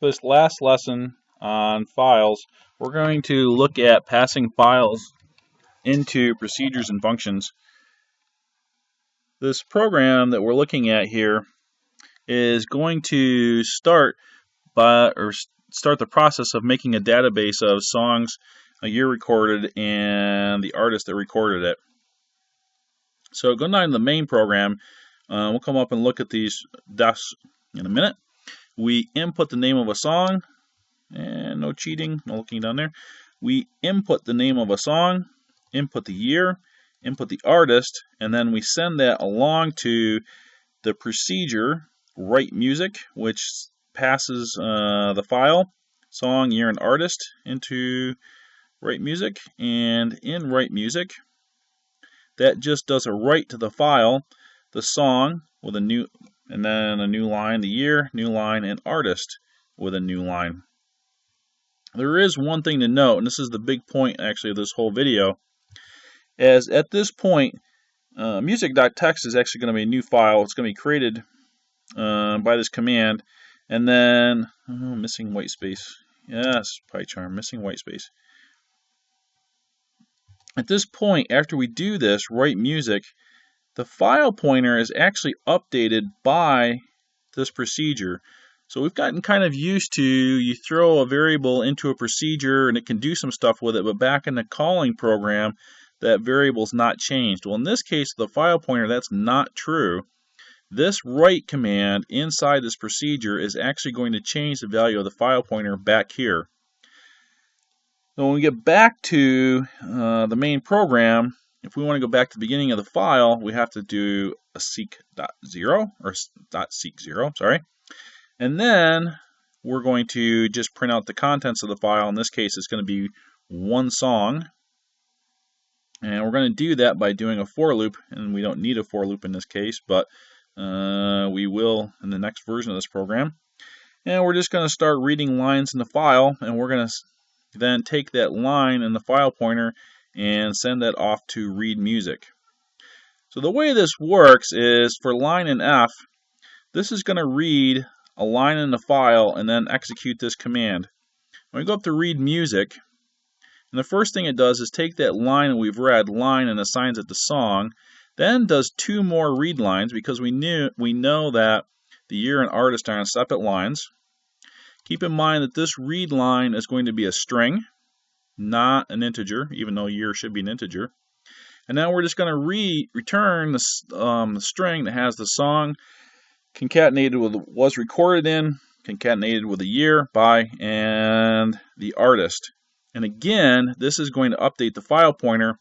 For this last lesson on files, we're going to look at passing files into procedures and functions. This program that we're looking at here is going to start the process of making a database of songs, a year recorded, and the artist that recorded it. So going down to the main program, we'll come up and look at these desks in a minute. We input the name of a song, and no cheating, no looking down there. We input the name of a song, input the year, input the artist, and then we send that along to the procedure, write music, which passes the file, song, year, and artist into write music. And in write music, that just does a write to the file, the song with a new, and then a new line, the year, new line, and artist with a new line. There is one thing to note, and this is the big point actually of this whole video, as at this point, music.txt is actually going to be a new file. It's going to be created by this command, and then, missing white space. Yes, PyCharm, missing white space. At this point, after we do this, write music, the file pointer is actually updated by this procedure. So we've gotten kind of used to, you throw a variable into a procedure and it can do some stuff with it, but back in the calling program, that variable's not changed. Well, in this case, the file pointer, that's not true. This write command inside this procedure is actually going to change the value of the file pointer back here. So when we get back to the main program, if we want to go back to the beginning of the file, we have to do a seek.0 or .seek0, sorry. And then we're going to just print out the contents of the file. In this case, it's going to be one song. And we're going to do that by doing a for loop, and we don't need a for loop in this case, but we will in the next version of this program. And we're just going to start reading lines in the file, and we're going to then take that line in the file pointer and send that off to read music. So the way this works is for line in F, this is going to read a line in the file and then execute this command. When we go up to read music, and the first thing it does is take that line that we've read, line, and assigns it to song, then does two more read lines because we know that the year and artist are on separate lines. Keep in mind that this read line is going to be a string, not an integer, even though year should be an integer. And now we're just going to return the string that has the song concatenated with was recorded in, concatenated with the year, by, and the artist. And again, this is going to update the file pointer.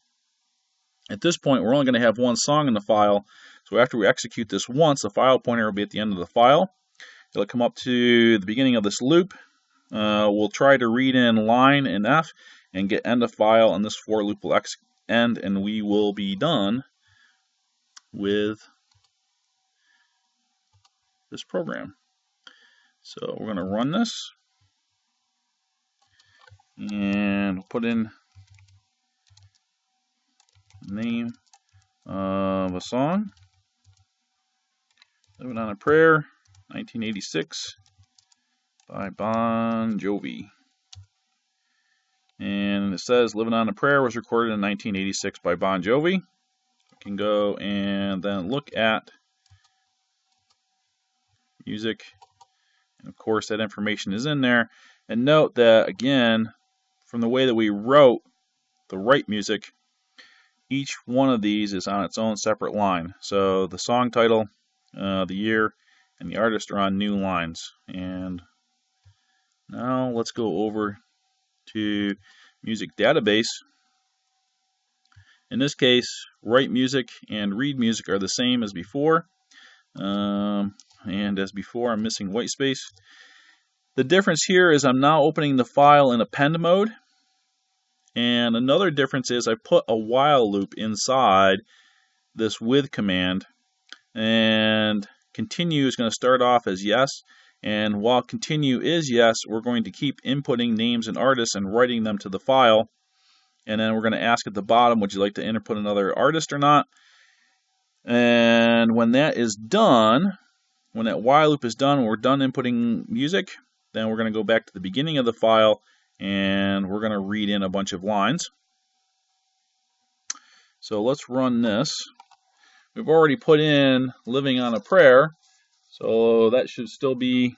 At this point, we're only going to have one song in the file. So after we execute this once, the file pointer will be at the end of the file. It'll come up to the beginning of this loop. We'll try to read in line in F and get end of file, and this for loop will end, and we will be done with this program. So we're going to run this and put in the name of a song, Living on a Prayer, 1986 by Bon Jovi. And it says Living on a Prayer was recorded in 1986 by Bon Jovi. We can go and then look at music, and of course that information is in there. And note that again, from the way that we wrote the write music, each one of these is on its own separate line. So the song title, the year, and the artist are on new lines. And now let's go over to music database. In this case, write music and read music are the same as before. And as before, I'm missing white space. The difference here is I'm now opening the file in append mode. And another difference is I put a while loop inside this with command. And continue is going to start off as yes. And while continue is yes, we're going to keep inputting names and artists and writing them to the file. And then we're going to ask at the bottom, would you like to input another artist or not? And when that is done, when that while loop is done, we're done inputting music, then we're going to go back to the beginning of the file, and we're going to read in a bunch of lines. So let's run this. We've already put in Living on a Prayer, so that should still be,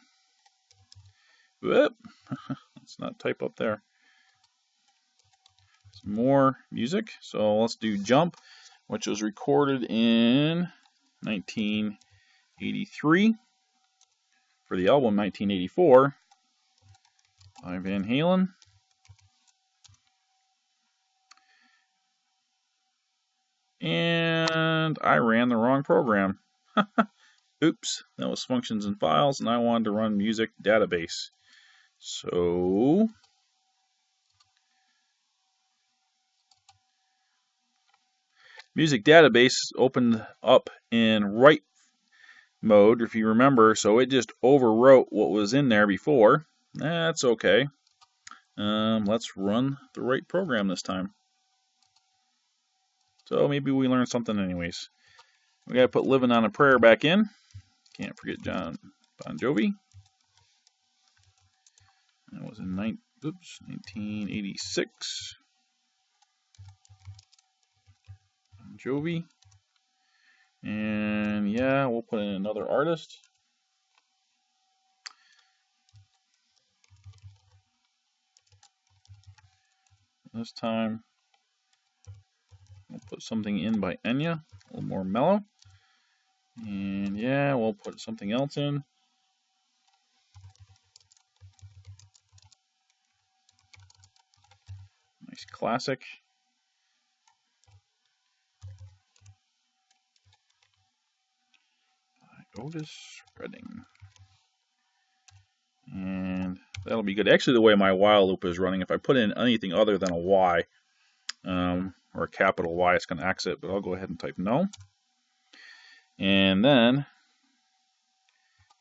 whoop, let's not type up there. Some more music, so let's do Jump, which was recorded in 1983 for the album 1984 by Van Halen. And I ran the wrong program. Oops, that was Functions and Files, and I wanted to run Music Database. So Music Database opened up in write mode, if you remember, so it just overwrote what was in there before. That's okay. Let's run the right program this time. So maybe we learned something anyways. We gotta put Living on a Prayer back in. Can't forget Bon Jovi. That was in 1986. Bon Jovi. And yeah, we'll put in another artist. This time we'll put something in by Enya, a little more mellow. And yeah, we'll put something else in. Nice classic. Otis Redding. And that'll be good. Actually, the way my while loop is running, if I put in anything other than a Y, or a capital Y, it's going to exit, but I'll go ahead and type no. And then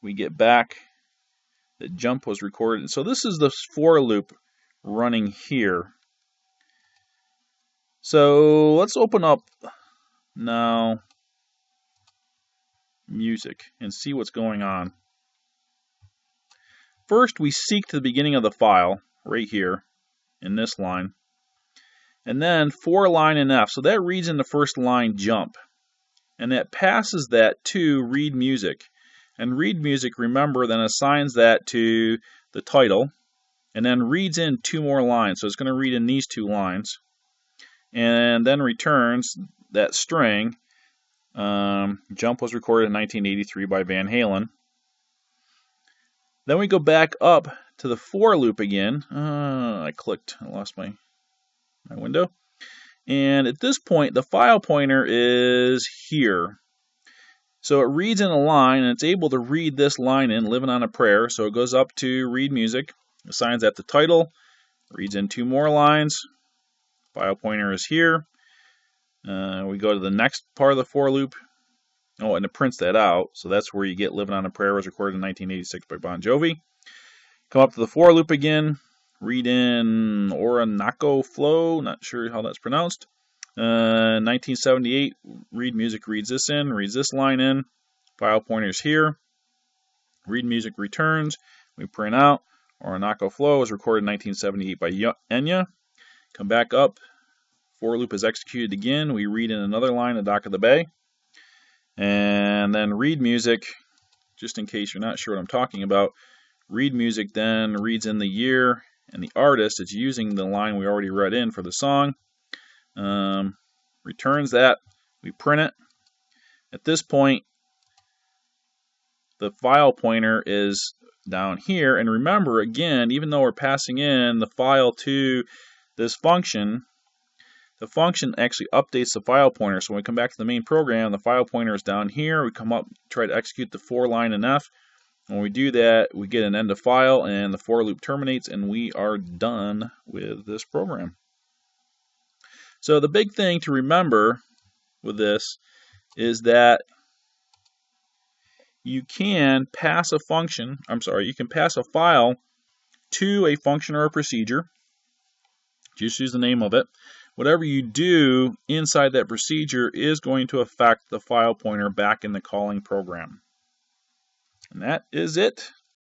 we get back that Jump was recorded. So this is the for loop running here. So let's open up now Music and see what's going on. First, we seek to the beginning of the file right here in this line, and then for line in F. So that reads in the first line Jump, and that passes that to Read Music. And Read Music, remember, then assigns that to the title, and then reads in 2 more lines. So it's going to read in these 2 lines, and then returns that string. Jump was recorded in 1983 by Van Halen. Then we go back up to the for loop again. I lost my window. And at this point, the file pointer is here. So it reads in a line, and it's able to read this line in, Living on a Prayer. So it goes up to Read Music, assigns that the title, reads in 2 more lines. File pointer is here. We go to the next part of the for loop. Oh, and it prints that out. So that's where you get Living on a Prayer was recorded in 1986 by Bon Jovi. Come up to the for loop again. Read in Orinoco Flow. Not sure how that's pronounced. 1978. Read Music reads this in. Reads this line in. File pointer's here. Read Music returns. We print out. Orinoco Flow was recorded in 1978 by Enya. Come back up. For loop is executed again. We read in another line, The Dock of the Bay. And then Read Music, just in case you're not sure what I'm talking about, Read Music then reads in the year and the artist. It's using the line we already read in for the song. Returns that. We print it. At this point, the file pointer is down here. And remember, again, even though we're passing in the file to this function, the function actually updates the file pointer. So when we come back to the main program, the file pointer is down here. We come up, try to execute the for line in F. When we do that, we get an end of file, and the for loop terminates, and we are done with this program. So the big thing to remember with this is that you can pass a function, you can pass a file to a function or a procedure. Just use the name of it. Whatever you do inside that procedure is going to affect the file pointer back in the calling program. And that is it.